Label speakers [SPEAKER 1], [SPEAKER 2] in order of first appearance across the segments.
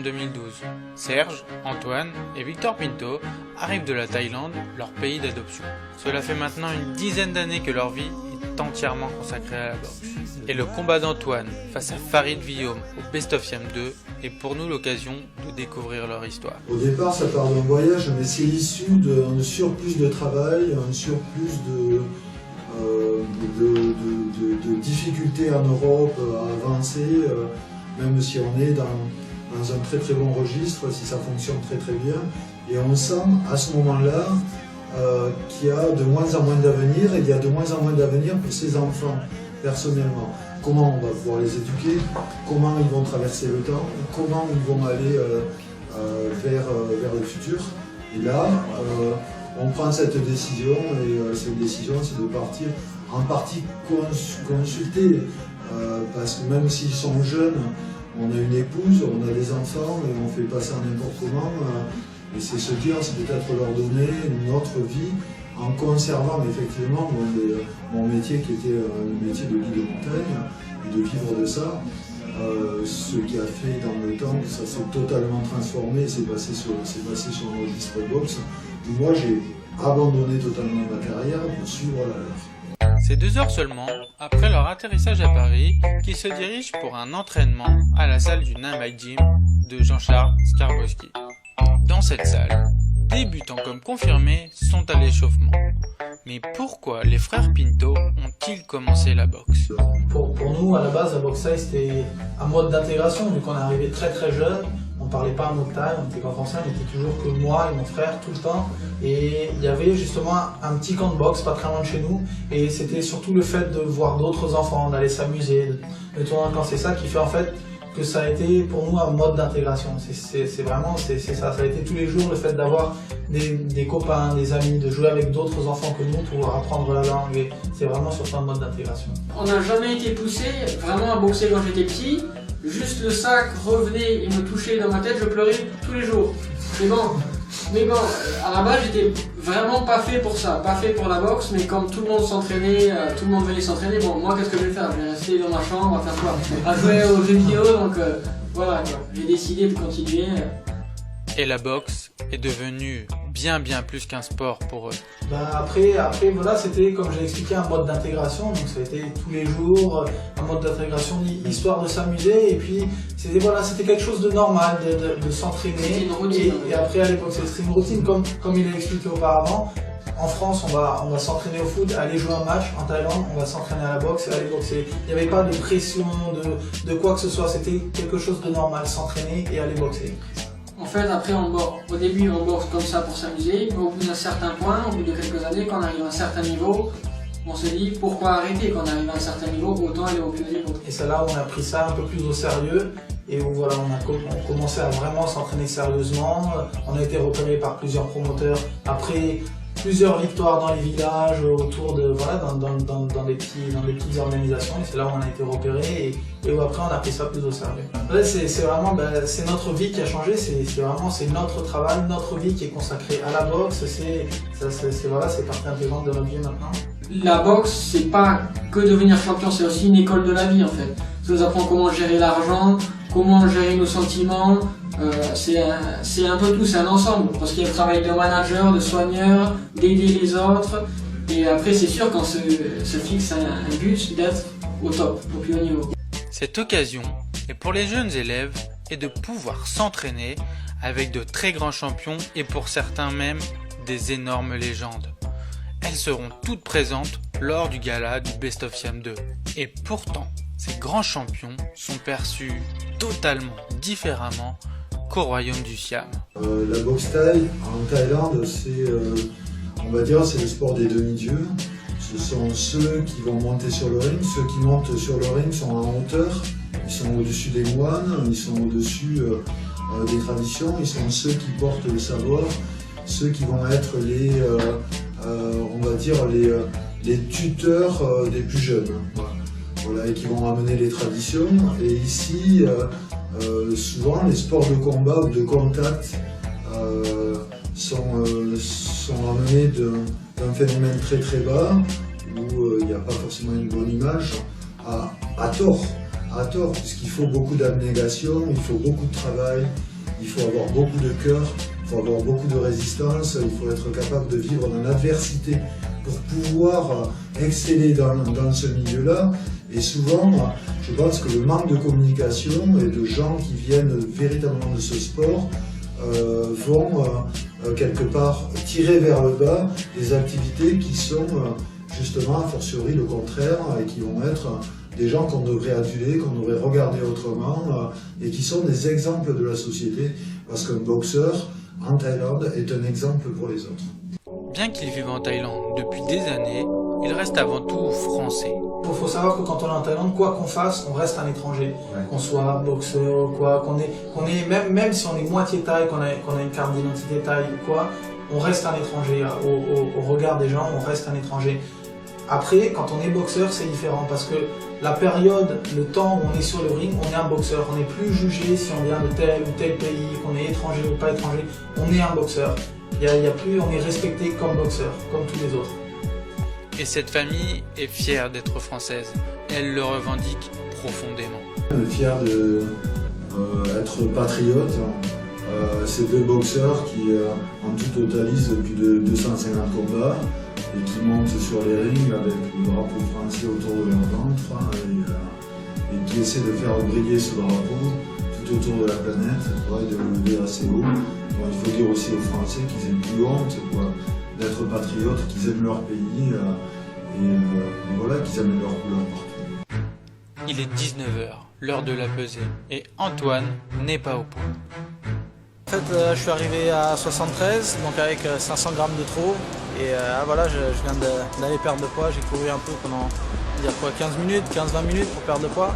[SPEAKER 1] septembre 2012. Serge, Antoine et Victor Pinto arrivent de la Thaïlande, leur pays d'adoption. Cela fait maintenant une dizaine d'années que leur vie est entièrement consacrée à la boxe. Et le combat d'Antoine face à Farid Villaume au Best of Siam 2 est pour nous l'occasion de découvrir leur histoire.
[SPEAKER 2] Au départ, ça part d'un voyage, mais c'est issu d'un surplus de travail, un surplus de difficultés en Europe à avancer, même si on est dans un très très bon registre, si ça fonctionne très très bien. Et on sent à ce moment-là qu'il y a de moins en moins d'avenir, et il y a de moins en moins d'avenir pour ces enfants, personnellement. Comment on va pouvoir les éduquer, comment ils vont traverser le temps, comment ils vont aller vers le futur. Et là, on prend cette décision, et cette décision, c'est de partir en partie consulter, parce que même s'ils sont jeunes, on a une épouse, on a des enfants, et on ne fait pas ça n'importe comment. Et c'est se dire, c'est peut-être leur donner une autre vie, en conservant effectivement mon métier qui était le métier de guide de montagne, et de vivre de ça. Ce qui a fait dans le temps que ça s'est totalement transformé, c'est passé sur un registre boxe. Moi, j'ai abandonné totalement ma carrière pour suivre la leur.
[SPEAKER 1] C'est 2 heures seulement, après leur atterrissage à Paris, qu'ils se dirigent pour un entraînement à la salle du Namai Gym de Jean-Charles Skarbowski. Dans cette salle, débutants comme confirmés sont à l'échauffement. Mais pourquoi les frères Pinto ont-ils commencé la boxe?
[SPEAKER 3] Pour nous, à la base, la boxe thaï, c'était un mode d'intégration, vu qu'on est arrivé très très jeune. On ne parlait pas un mot de thaï, on n'était qu'en français, on était toujours que moi et mon frère tout le temps. Et il y avait justement un petit camp de boxe pas très loin de chez nous. Et c'était surtout le fait de voir d'autres enfants, d'aller s'amuser, de tourner un camp. C'est ça qui fait en fait que ça a été pour nous un mode d'intégration. C'est vraiment ça. Ça a été tous les jours le fait d'avoir des copains, des amis, de jouer avec d'autres enfants que nous pour apprendre la langue. Et c'est vraiment surtout un mode d'intégration.
[SPEAKER 4] On n'a jamais été poussé vraiment à boxer quand j'étais petit. Juste le sac revenait et me touchait dans ma tête, je pleurais tous les jours. Mais bon, à la base j'étais vraiment pas fait pour ça, pas fait pour la boxe, mais comme tout le monde s'entraînait, tout le monde venait s'entraîner, bon moi qu'est-ce que je vais faire? Je vais rester dans ma chambre à faire quoi? À jouer aux jeux vidéo, donc voilà quoi. J'ai décidé de continuer.
[SPEAKER 1] Et la boxe est devenue bien plus qu'un sport pour eux.
[SPEAKER 3] Après voilà, c'était comme j'ai expliqué un mode d'intégration, donc ça a été tous les jours un mode d'intégration histoire de s'amuser, et puis c'était quelque chose de normal de s'entraîner. Et après à l'époque c'était une routine comme il a expliqué auparavant. En France, on va s'entraîner au foot, aller jouer un match. En Thaïlande, on va s'entraîner à la boxe et aller boxer. Il n'y avait pas de pression, de quoi que ce soit. C'était quelque chose de normal, s'entraîner et aller boxer.
[SPEAKER 4] En fait, après, au début, on boxe comme ça pour s'amuser. Au bout d'un certain point, au bout de quelques années, quand on arrive à un certain niveau, on se dit pourquoi arrêter? Quand on arrive à un certain niveau, autant aller au plus haut niveau.
[SPEAKER 3] Et c'est là où on a pris ça un peu plus au sérieux. Et où voilà, on a commencé à vraiment s'entraîner sérieusement. On a été repéré par plusieurs promoteurs. Après plusieurs victoires dans les villages, autour de dans des petites organisations, et c'est là où on a été repéré et où après on a pris ça plus au sérieux. Là, c'est vraiment c'est notre vie qui a changé, c'est notre travail, notre vie qui est consacrée à la boxe, c'est partie intégrante de notre vie maintenant.
[SPEAKER 4] La boxe, c'est pas que devenir champion, c'est aussi une école de la vie en fait. Ça nous apprend comment gérer l'argent, comment gérer nos sentiments. C'est un peu tout, c'est un ensemble, parce qu'il y a le travail de manager, de soigneur, d'aider les autres, et après c'est sûr qu'on se fixe un but d'être au top, au plus haut niveau.
[SPEAKER 1] Cette occasion est pour les jeunes élèves et de pouvoir s'entraîner avec de très grands champions et pour certains même des énormes légendes. Elles seront toutes présentes lors du gala du Best of Siam 2. Et pourtant, ces grands champions sont perçus totalement différemment qu'au royaume du Siam.
[SPEAKER 2] La boxe thaï en Thaïlande, on va dire, c'est le sport des demi-dieux. Ce sont ceux qui vont monter sur le ring. Ceux qui montent sur le ring sont en hauteur. Ils sont au-dessus des moines, ils sont au-dessus des traditions. Ils sont ceux qui portent le savoir, ceux qui vont être on va dire les tuteurs des plus jeunes. Voilà, et qui vont amener les traditions. Et ici, souvent, les sports de combat ou de contact sont amenés d'un phénomène très très bas, où il n'y a pas forcément une bonne image, à tort, puisqu'il faut beaucoup d'abnégation, il faut beaucoup de travail, il faut avoir beaucoup de cœur, il faut avoir beaucoup de résistance, il faut être capable de vivre dans l'adversité pour pouvoir exceller dans ce milieu-là. Et souvent, je pense que le manque de communication et de gens qui viennent véritablement de ce sport vont quelque part tirer vers le bas des activités qui sont justement a fortiori le contraire et qui vont être des gens qu'on devrait aduler, qu'on devrait regarder autrement et qui sont des exemples de la société parce qu'un boxeur en Thaïlande est un exemple pour les autres.
[SPEAKER 1] Bien qu'il vive en Thaïlande depuis des années, il reste avant tout français.
[SPEAKER 3] Il faut savoir que quand on est en Thaïlande, quoi qu'on fasse, on reste un étranger. Ouais. Qu'on soit boxeur ou quoi, qu'on est même si on est moitié thaï, qu'on a une carte d'identité thaï ou quoi, on reste un étranger. Au regard des gens, on reste un étranger. Après, quand on est boxeur, c'est différent parce que la période, le temps où on est sur le ring, on est un boxeur. On n'est plus jugé si on vient de tel ou tel pays, qu'on est étranger ou pas étranger. On est un boxeur. Il y a plus, on est respecté comme boxeur, comme tous les autres.
[SPEAKER 1] Et cette famille est fière d'être française. Elle le revendique profondément.
[SPEAKER 2] On est fier d'être patriote. Ces deux boxeurs qui en tout totalisent plus de 250 combats et qui montent sur les rings avec le drapeau français autour de leur ventre et qui essaient de faire briller ce drapeau tout autour de la planète et de le lever assez haut. Bon, il faut dire aussi aux Français qu'ils aient plus honte d'être patriotes, qu'ils aiment leur pays et voilà, qu'ils amènent leur couleur partout.
[SPEAKER 1] Il est 19h, l'heure de la pesée, et Antoine n'est pas au point.
[SPEAKER 5] En fait, je suis arrivé à 73, donc avec 500 grammes de trop. Et voilà, je viens d'aller perdre de poids. J'ai couru un peu pendant 15 minutes, 15-20 minutes pour perdre de poids.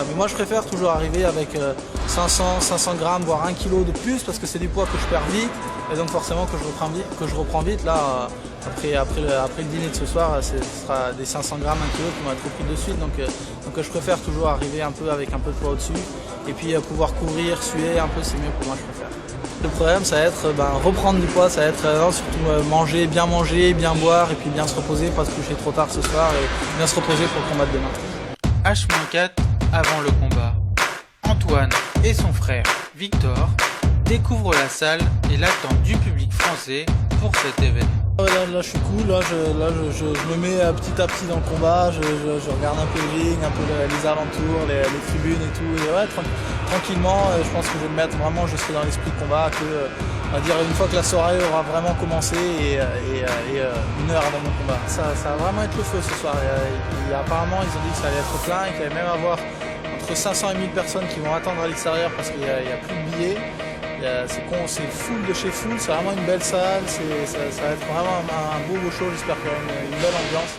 [SPEAKER 5] Mais moi, je préfère toujours arriver avec 500 grammes, voire 1 kg de plus, parce que c'est du poids que je perds vite. Et donc forcément que je reprends vite. Là, après le dîner de ce soir, ce sera des 500 grammes, 1 kg qui vont être repris de suite. Donc je préfère toujours arriver un peu avec un peu de poids au-dessus. Et puis pouvoir courir, suer un peu, c'est mieux pour moi, je préfère. Le problème, ça va être reprendre du poids, ça va être surtout manger, bien boire et puis bien se reposer, pas se coucher trop tard ce soir et bien se reposer pour le combat de demain.
[SPEAKER 1] H-4 avant le combat. Antoine et son frère Victor découvrent la salle et l'attente du public français pour cet événement.
[SPEAKER 5] Là je suis cool, je me mets petit à petit dans le combat, je regarde un peu le ring, un peu les alentours, les tribunes et tout. Et ouais, tranquillement, je pense que je vais me mettre vraiment, je serai dans l'esprit de combat, on va dire une fois que la soirée aura vraiment commencé et 1 heure avant mon combat. Ça va vraiment être le feu ce soir. Apparemment ils ont dit que ça allait être plein et qu'il allait même avoir entre 500 et 1000 personnes qui vont attendre à l'extérieur parce qu'il n'y a plus de billets. C'est full de chez full, c'est vraiment une belle salle, ça va être vraiment un beau show, j'espère qu'il y aura une belle ambiance.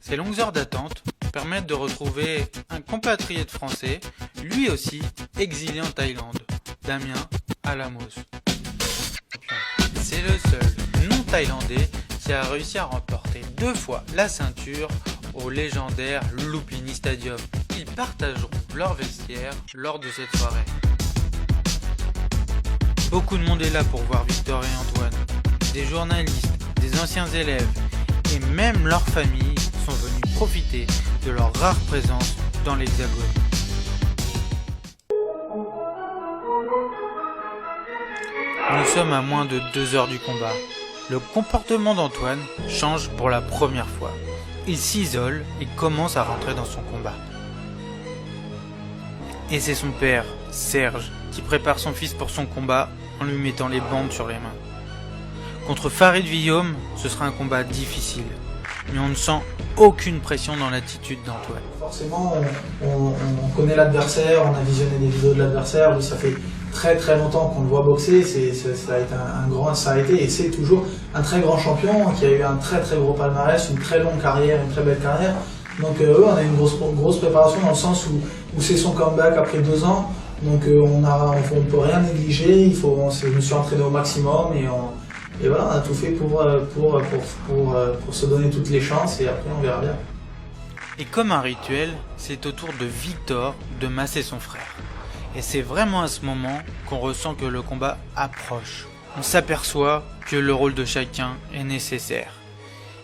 [SPEAKER 1] Ces longues heures d'attente permettent de retrouver un compatriote français, lui aussi exilé en Thaïlande, Damien Alamos. C'est le seul non-thaïlandais qui a réussi à remporter 2 fois la ceinture au légendaire Lumpini Stadium. Ils partageront leur vestiaire lors de cette soirée. Beaucoup de monde est là pour voir Victor et Antoine. Des journalistes, des anciens élèves et même leurs familles sont venus profiter de leur rare présence dans l'Hexagone. Nous sommes à moins de 2 heures du combat. Le comportement d'Antoine change pour la première fois. Il s'isole et commence à rentrer dans son combat. Et c'est son père, Serge, qui prépare son fils pour son combat en lui mettant les bandes sur les mains. Contre Farid Villaume, ce sera un combat difficile, mais on ne sent aucune pression dans l'attitude d'Antoine.
[SPEAKER 3] Forcément, on connaît l'adversaire, on a visionné des vidéos de l'adversaire, lui ça fait très longtemps qu'on le voit boxer, ça a été et c'est toujours un très grand champion qui a eu un très gros palmarès, une très longue carrière, une très belle carrière. Donc on a une grosse préparation dans le sens où c'est son comeback après 2 ans. Donc on ne peut rien négliger, je me suis entraîné au maximum et voilà, on a tout fait pour se donner toutes les chances et après on verra bien.
[SPEAKER 1] Et comme un rituel, c'est au tour de Victor de masser son frère. Et c'est vraiment à ce moment qu'on ressent que le combat approche. On s'aperçoit que le rôle de chacun est nécessaire.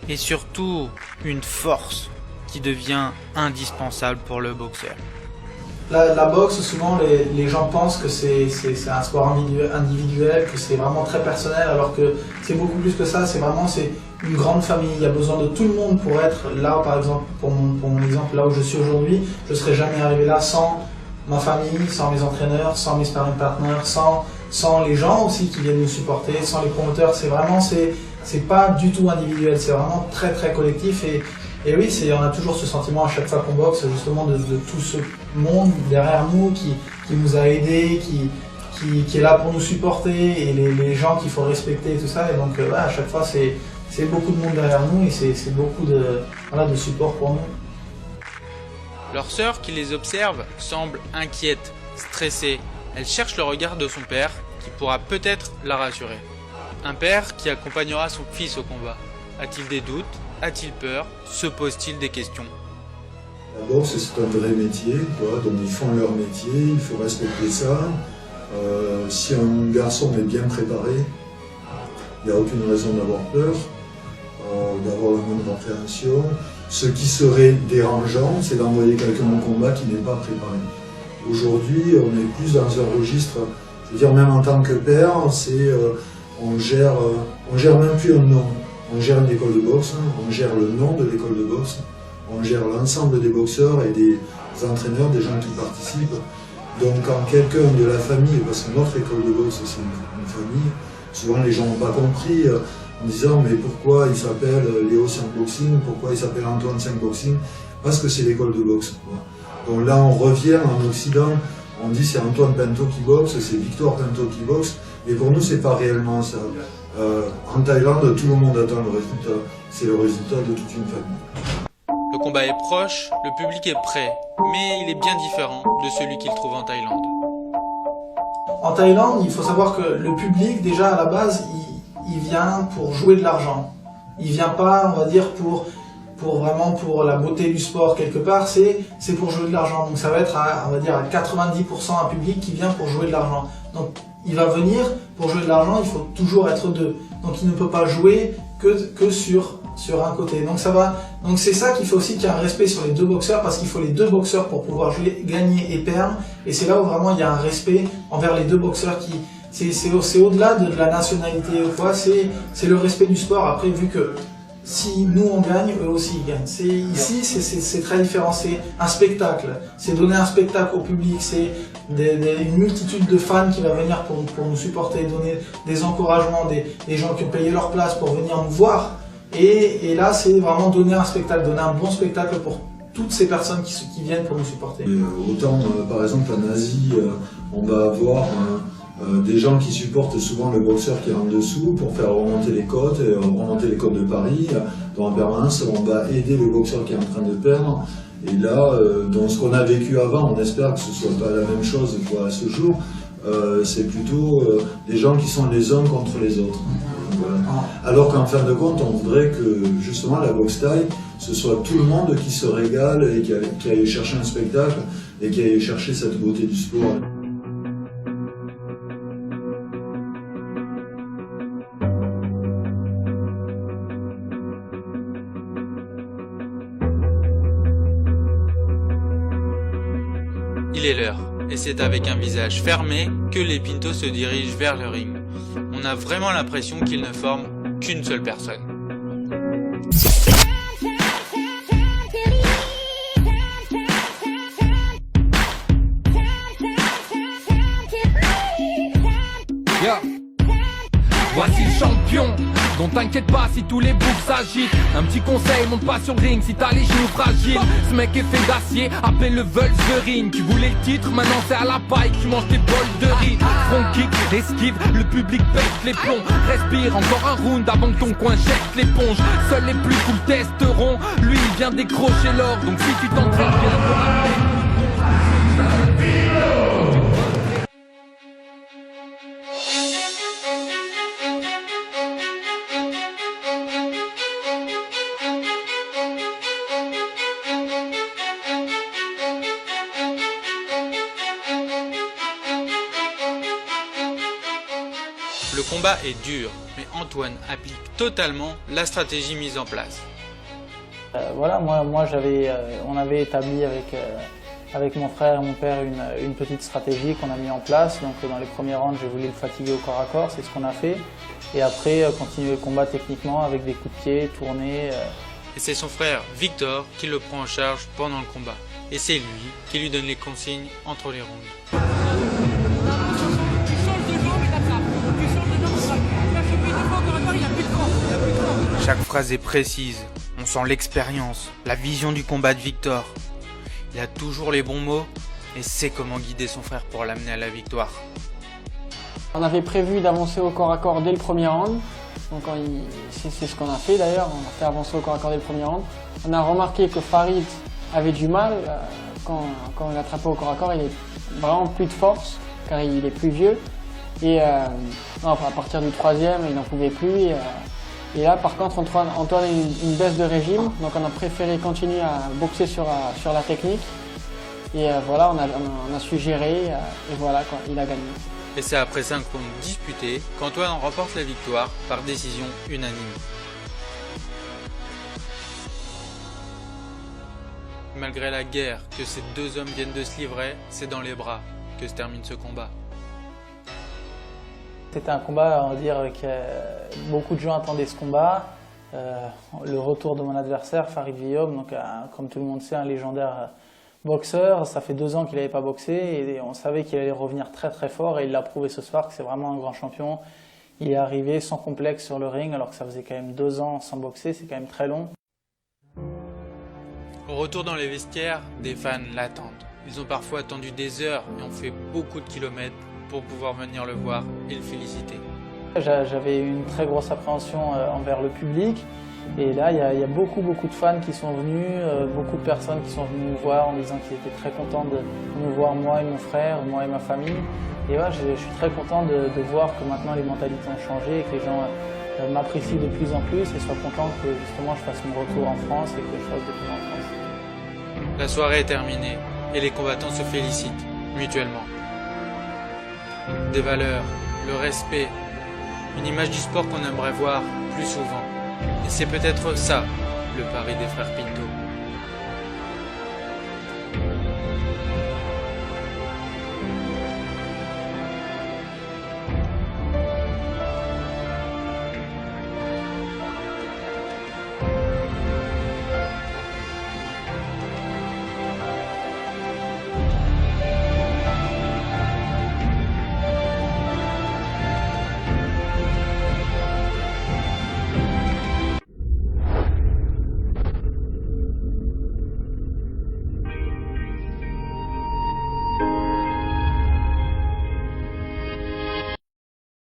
[SPEAKER 1] Et surtout, une force qui devient indispensable pour le boxeur.
[SPEAKER 3] La boxe, souvent les gens pensent que c'est un sport individuel, que c'est vraiment très personnel, alors que c'est beaucoup plus que ça. C'est une grande famille. Il y a besoin de tout le monde pour être là. Par exemple, pour mon exemple, là où je suis aujourd'hui, je ne serais jamais arrivé là sans ma famille, sans mes entraîneurs, sans mes sparring partners, sans les gens aussi qui viennent nous supporter, sans les promoteurs. C'est pas du tout individuel, c'est vraiment très très collectif. Et oui, on a toujours ce sentiment à chaque fois qu'on boxe, justement, de tout ce monde derrière nous qui nous a aidés, qui est là pour nous supporter, et les gens qu'il faut respecter et tout ça. Et donc à chaque fois, c'est beaucoup de monde derrière nous, et c'est beaucoup de support pour nous.
[SPEAKER 1] Leur sœur, qui les observe, semble inquiète, stressée. Elle cherche le regard de son père, qui pourra peut-être la rassurer. Un père qui accompagnera son fils au combat. A-t-il des doutes? A-t-il peur? Se pose-t-il des questions?
[SPEAKER 2] La boxe, c'est un vrai métier, quoi. Donc ils font leur métier, il faut respecter ça. Si un garçon est bien préparé, il n'y a aucune raison d'avoir peur, d'avoir la moindre appréhension. Ce qui serait dérangeant, c'est d'envoyer quelqu'un au combat qui n'est pas préparé. Aujourd'hui, on est plus dans un registre, je veux dire, même en tant que père, on gère même plus un nom. On gère une école de boxe, on gère le nom de l'école de boxe, on gère l'ensemble des boxeurs et des entraîneurs, des gens qui participent. Donc quand quelqu'un de la famille, parce que notre école de boxe c'est une famille, souvent les gens n'ont pas compris en disant mais pourquoi il s'appelle Léo 5 Boxing, pourquoi il s'appelle Antoine 5 Boxing, parce que c'est l'école de boxe. Donc là on revient en Occident, on dit c'est Antoine Pinto qui boxe, c'est Victor Pinto qui boxe, mais pour nous c'est pas réellement ça. En Thaïlande, tout le monde attend le résultat. C'est le résultat de toute une famille.
[SPEAKER 1] Le combat est proche, le public est prêt, mais il est bien différent de celui qu'il trouve en Thaïlande.
[SPEAKER 3] En Thaïlande, il faut savoir que le public, déjà à la base, il vient pour jouer de l'argent. Il vient pas, on va dire, pour la beauté du sport quelque part, c'est pour jouer de l'argent. Donc ça va être, on va dire, à 90% un public qui vient pour jouer de l'argent. Donc il va venir pour jouer de l'argent, il faut toujours être deux. Donc il ne peut pas jouer que sur un côté. Donc c'est ça qui fait aussi qu'il y a un respect sur les deux boxeurs, parce qu'il faut les deux boxeurs pour pouvoir jouer, gagner et perdre. Et c'est là où vraiment il y a un respect envers les deux boxeurs c'est au-delà de la nationalité ou quoi, c'est le respect du sport. Après, vu que si nous on gagne, eux aussi ils gagnent. Ici c'est très différent, c'est un spectacle, c'est donner un spectacle au public, c'est une multitude de fans qui va venir pour nous supporter, donner des encouragements, des gens qui ont payé leur place pour venir nous voir. Et là c'est vraiment donner un spectacle, donner un bon spectacle pour toutes ces personnes qui viennent pour nous supporter.
[SPEAKER 2] Autant par exemple en Asie, on va avoir des gens qui supportent souvent le boxeur qui est en dessous pour faire remonter les côtes de Paris. Dans la permanence, on va aider le boxeur qui est en train de perdre. Et là, dans ce qu'on a vécu avant, on espère que ce ne soit pas la même chose à ce jour. C'est plutôt des gens qui sont les uns contre les autres. Voilà. Alors qu'en fin de compte, on voudrait que justement la boxe thaï, ce soit tout le monde qui se régale et qui aille chercher un spectacle et qui aille chercher cette beauté du sport.
[SPEAKER 1] Il est l'heure, et c'est avec un visage fermé que les Pinto se dirigent vers le ring. On a vraiment l'impression qu'ils ne forment qu'une seule personne.
[SPEAKER 6] Yeah. Voici le champion, donc t'inquiète pas si tous les boucs s'agitent. Un petit conseil, monte pas sur le ring si t'as les genoux fragiles. Ce mec est fait d'acier, appelle le Wolverine. Tu voulais le titre, maintenant c'est à la paille que tu manges tes bols de riz. Front kick, esquive, le public pète les plombs. Respire encore un round avant que ton coin jette l'éponge. Seuls les plus cool testeront, lui il vient décrocher l'or. Donc si tu t'entraînes bien pour la peine.
[SPEAKER 1] Le combat est dur, mais Antoine applique totalement la stratégie mise en place.
[SPEAKER 5] Voilà, moi on avait établi avec avec mon frère et mon père une petite stratégie qu'on a mis en place. Donc dans les premiers rounds, j'ai voulu le fatiguer au corps à corps, c'est ce qu'on a fait. Et après, continuer le combat techniquement avec des coups de pied, tourner.
[SPEAKER 1] Et c'est son frère Victor qui le prend en charge pendant le combat. Et c'est lui qui lui donne les consignes entre les rounds. Chaque phrase est précise, on sent l'expérience, la vision du combat de Victor. Il a toujours les bons mots et sait comment guider son frère pour l'amener à la victoire.
[SPEAKER 4] On avait prévu d'avancer au corps à corps dès le premier round. Donc c'est ce qu'on a fait d'ailleurs, on a fait avancer au corps à corps dès le premier round. On a remarqué que Farid avait du mal quand il attrapait au corps à corps, il avait vraiment plus de force car il est plus vieux. Et à partir du troisième, il n'en pouvait plus. Et là, par contre, Antoine a une baisse de régime, donc on a préféré continuer à boxer sur la technique. Et voilà, on a su gérer, et voilà, quoi, il a gagné.
[SPEAKER 1] Et c'est après 5 rounds disputés qu'Antoine remporte la victoire par décision unanime. Malgré la guerre que ces deux hommes viennent de se livrer, c'est dans les bras que se termine ce combat.
[SPEAKER 5] C'était un combat, on va dire, que beaucoup de gens attendaient ce combat. Le retour de mon adversaire, Farid Villaume, donc, comme tout le monde sait, un légendaire boxeur. Ça fait 2 ans qu'il n'avait pas boxé et on savait qu'il allait revenir très très fort et il l'a prouvé ce soir que c'est vraiment un grand champion. Il est arrivé sans complexe sur le ring alors que ça faisait quand même 2 ans sans boxer, c'est quand même très long.
[SPEAKER 1] Au retour dans les vestiaires, des fans l'attendent. Ils ont parfois attendu des heures et ont fait beaucoup de kilomètres pour pouvoir venir le voir et le féliciter.
[SPEAKER 5] J'avais une très grosse appréhension envers le public et là il y a beaucoup de fans qui sont venus, beaucoup de personnes qui sont venues nous voir en disant qu'ils étaient très contents de nous voir, moi et mon frère, moi et ma famille. Et voilà, je suis très content de voir que maintenant les mentalités ont changé et que les gens m'apprécient de plus en plus et soient contents que justement je fasse mon retour en France et que je fasse de plus en France.
[SPEAKER 1] La soirée est terminée et les combattants se félicitent mutuellement. Des valeurs, le respect, une image du sport qu'on aimerait voir plus souvent. Et c'est peut-être ça, le pari des frères Pinto.